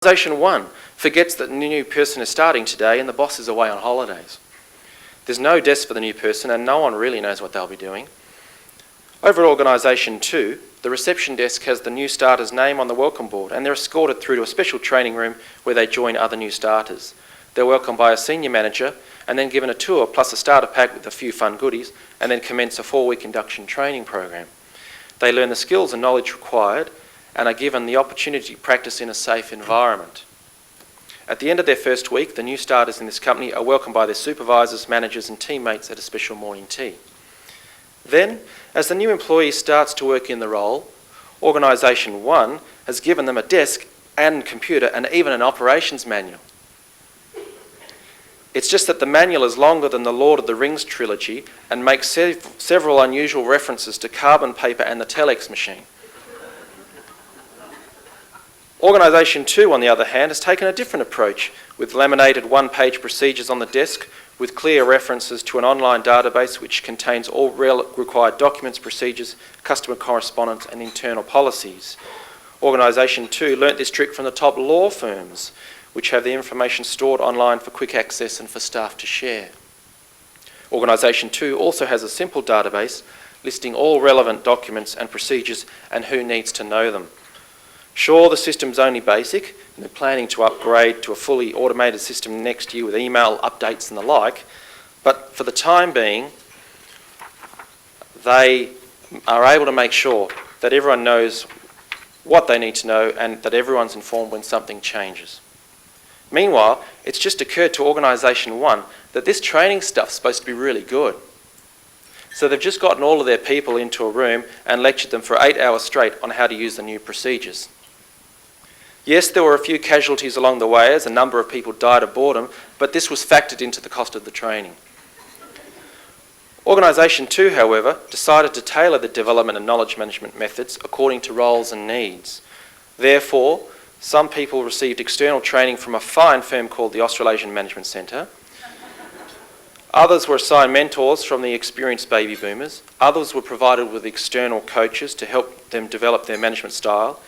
Organisation 1 forgets that the new person is starting today and the boss is away on holidays. There's no desk for the new person and no one really knows what they'll be doing. Over at Organisation 2, the reception desk has the new starter's name on the welcome board and they're escorted through to a special training room where they join other new starters. They're welcomed by a senior manager and then given a tour plus a starter pack with a few fun goodies and then commence a 4-week induction training program. They learn the skills and knowledge required and are given the opportunity to practice in a safe environment. At the end of their first week, the new starters in this company are welcomed by their supervisors, managers and teammates at a special morning tea. Then, as the new employee starts to work in the role, Organisation 1 has given them a desk and computer and even an operations manual. It's just that the manual is longer than the Lord of the Rings trilogy and makes several unusual references to carbon paper and the telex machine. Organisation 2, on the other hand, has taken a different approach with laminated one-page procedures on the desk with clear references to an online database which contains all required documents, procedures, customer correspondence and internal policies. Organisation 2 learnt this trick from the top law firms, which have the information stored online for quick access and for staff to share. Organisation 2 also has a simple database listing all relevant documents and procedures and who needs to know them. Sure, the system's only basic, and they're planning to upgrade to a fully automated system next year with email updates and the like, but for the time being, they are able to make sure that everyone knows what they need to know and that everyone's informed when something changes. Meanwhile, it's just occurred to Organisation 1 that this training stuff's supposed to be really good. So they've just gotten all of their people into a room and lectured them for 8 hours straight on how to use the new procedures. Yes, there were a few casualties along the way as a number of people died of boredom, but this was factored into the cost of the training. Organisation 2, however, decided to tailor the development and knowledge management methods according to roles and needs. Therefore, some people received external training from a fine firm called the Australasian Management Centre. Others were assigned mentors from the experienced baby boomers. Others were provided with external coaches to help them develop their management style.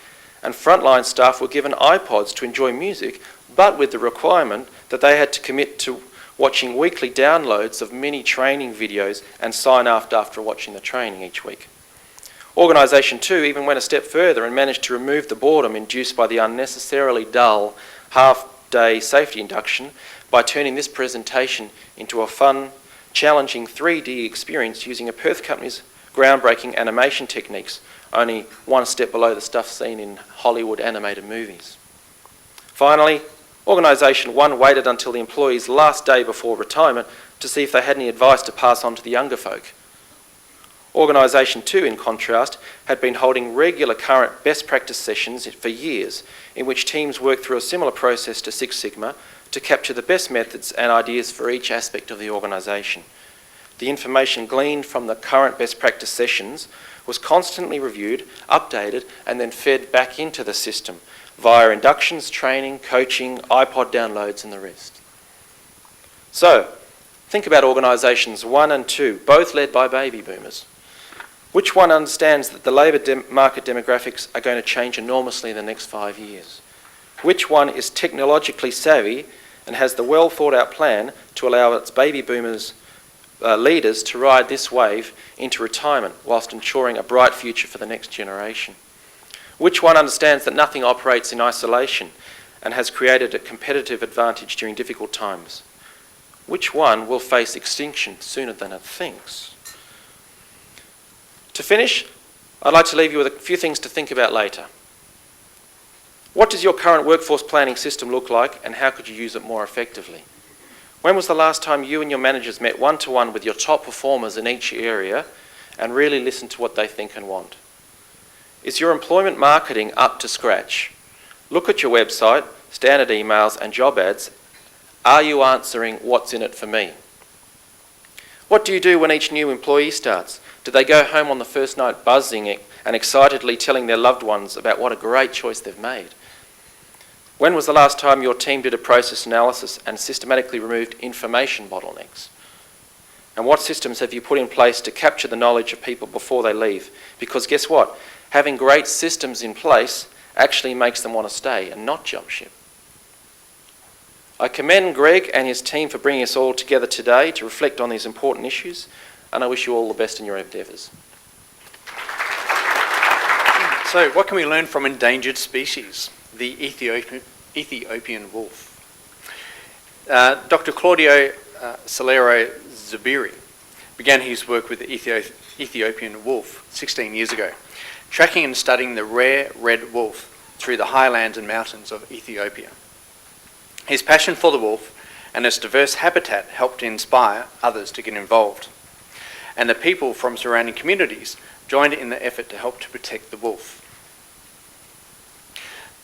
And frontline staff were given iPods to enjoy music, but with the requirement that they had to commit to watching weekly downloads of mini training videos and sign after watching the training each week. Organisation 2 even went a step further and managed to remove the boredom induced by the unnecessarily dull half-day safety induction by turning this presentation into a fun, challenging 3D experience using a Perth company's groundbreaking animation techniques, only one step below the stuff seen in Hollywood animated movies. Finally, Organisation 1 waited until the employee's last day before retirement to see if they had any advice to pass on to the younger folk. Organisation 2, in contrast, had been holding regular current best practice sessions for years in which teams worked through a similar process to Six Sigma to capture the best methods and ideas for each aspect of the organisation. The information gleaned from the current best practice sessions was constantly reviewed, updated and then fed back into the system via inductions, training, coaching, iPod downloads and the rest. So, think about Organisations 1 and 2, both led by baby boomers. Which one understands that the labour market demographics are going to change enormously in the next 5 years? Which one is technologically savvy and has the well thought out plan to allow its baby boomers leaders to ride this wave into retirement whilst ensuring a bright future for the next generation? Which one understands that nothing operates in isolation and has created a competitive advantage during difficult times? Which one will face extinction sooner than it thinks? To finish, I'd like to leave you with a few things to think about later. What does your current workforce planning system look like and how could you use it more effectively? When was the last time you and your managers met one-to-one with your top performers in each area and really listened to what they think and want? Is your employment marketing up to scratch? Look at your website, standard emails and job ads. Are you answering what's in it for me? What do you do when each new employee starts? Do they go home on the first night buzzing and excitedly telling their loved ones about what a great choice they've made? When was the last time your team did a process analysis and systematically removed information bottlenecks? And what systems have you put in place to capture the knowledge of people before they leave? Because guess what? Having great systems in place actually makes them want to stay and not jump ship. I commend Greg and his team for bringing us all together today to reflect on these important issues, and I wish you all the best in your endeavours. So, what can we learn from endangered species? The Ethiopian wolf. Dr. Claudio Solero Zubiri began his work with the Ethiopian wolf 16 years ago, tracking and studying the rare red wolf through the highlands and mountains of Ethiopia. His passion for the wolf and its diverse habitat helped inspire others to get involved, and the people from surrounding communities joined in the effort to help to protect the wolf.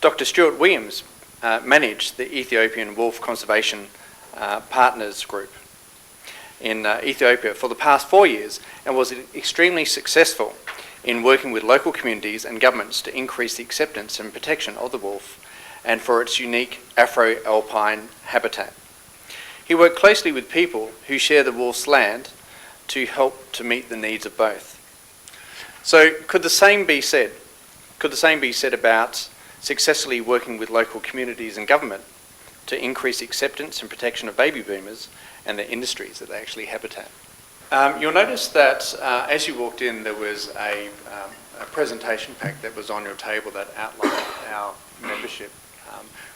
Dr. Stuart Williams managed the Ethiopian Wolf Conservation Partners Group in Ethiopia for the past 4 years and was extremely successful in working with local communities and governments to increase the acceptance and protection of the wolf and for its unique Afro-alpine habitat. He worked closely with people who share the wolf's land to help to meet the needs of both. So could the same be said about successfully working with local communities and government to increase acceptance and protection of baby boomers and the industries that they actually habitat? You'll notice that as you walked in, there was a presentation pack that was on your table that outlined our membership.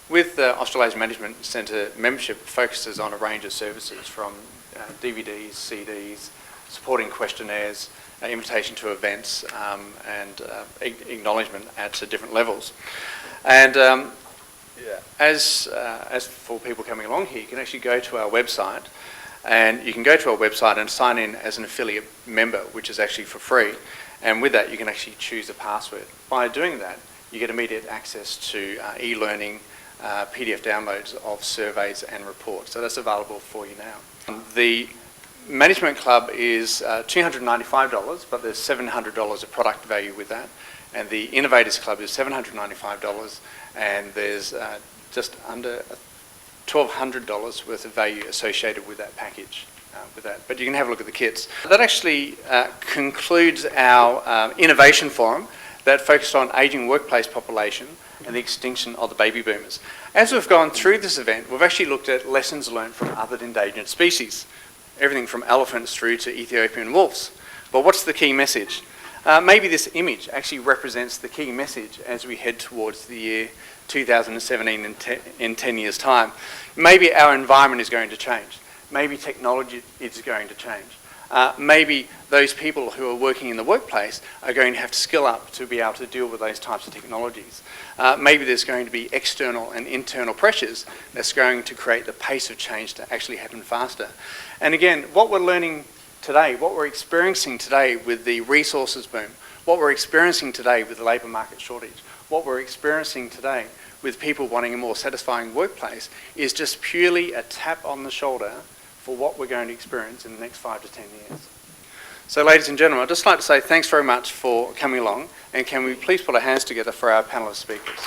With the Australasian Management Centre, membership focuses on a range of services from DVDs, CDs, supporting questionnaires, invitation to events, and acknowledgement at different levels. And as for people coming along here, you can actually go to our website, and you can go to our website and sign in as an affiliate member, which is actually for free. And with that, you can actually choose a password. By doing that, you get immediate access to e-learning, PDF downloads of surveys and reports. So that's available for you now. The Management Club is $295, but there's $700 of product value with that. And the Innovators Club is $795, and there's just under $1,200 worth of value associated with that package. But you can have a look at the kits. That actually concludes our innovation forum that focused on ageing workplace population and the extinction of the baby boomers. As we've gone through this event, we've actually looked at lessons learned from other endangered species, everything from elephants through to Ethiopian wolves. But what's the key message? Maybe this image actually represents the key message as we head towards the year 2017 in 10 years' time. Maybe our environment is going to change. Maybe technology is going to change. Maybe those people who are working in the workplace are going to have to skill up to be able to deal with those types of technologies. Maybe there's going to be external and internal pressures that's going to create the pace of change to actually happen faster. And again, what we're learning today, what we're experiencing today with the resources boom, what we're experiencing today with the labour market shortage, what we're experiencing today with people wanting a more satisfying workplace is just purely a tap on the shoulder for what we're going to experience in the next 5 to 10 years. So ladies and gentlemen, I'd just like to say thanks very much for coming along, and can we please put our hands together for our panel of speakers.